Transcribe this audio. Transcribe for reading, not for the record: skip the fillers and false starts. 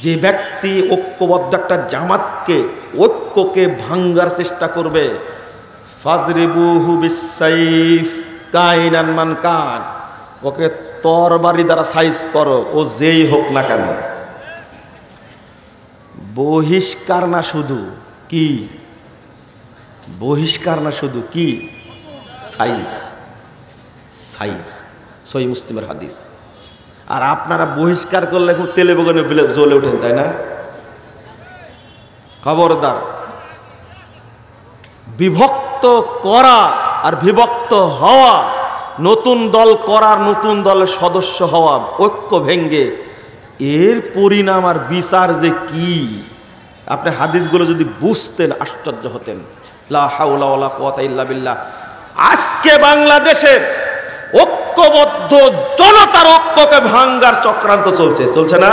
যে ব্যক্তি ঐক্যবদ্ধ একটা জামাতকে ঐক্যকে ভাঙ্গার চেষ্টা করবে, ফাজরিবুহু বিসাইফ কাইনান মান কান, ওকে তরবারি দ্বারা সাইজ করো, ও যেই হোক না কেন। বহিষ্কার না শুধু কি, বহিষ্কার না শুধু কি, সাইজ, সাইজ। সহিহ মুসলিমের হাদিস। আর আপনারা বহিষ্কার করলে খুব তেলে বেগুনে জ্বলে ওঠেন, তাই না? খবরদার, বিভক্ত করা আর বিভক্ত হওয়া, নতুন দল করার, নতুন দলের সদস্য হওয়া, ঐক্য ভেঙ্গে এর পরিণাম আর বিচার যে কি, আপনি হাদিসগুলো যদি বুঝতেন আশ্চর্য হতেন। লা হাওলা ওয়ালা কুওয়াতা ইল্লা বিল্লাহ। আজকে বাংলাদেশের ঐক্যবদ্ধ জনতার ঐক্যকে ভাঙ্গার চক্রান্ত চলছে, চলছে না?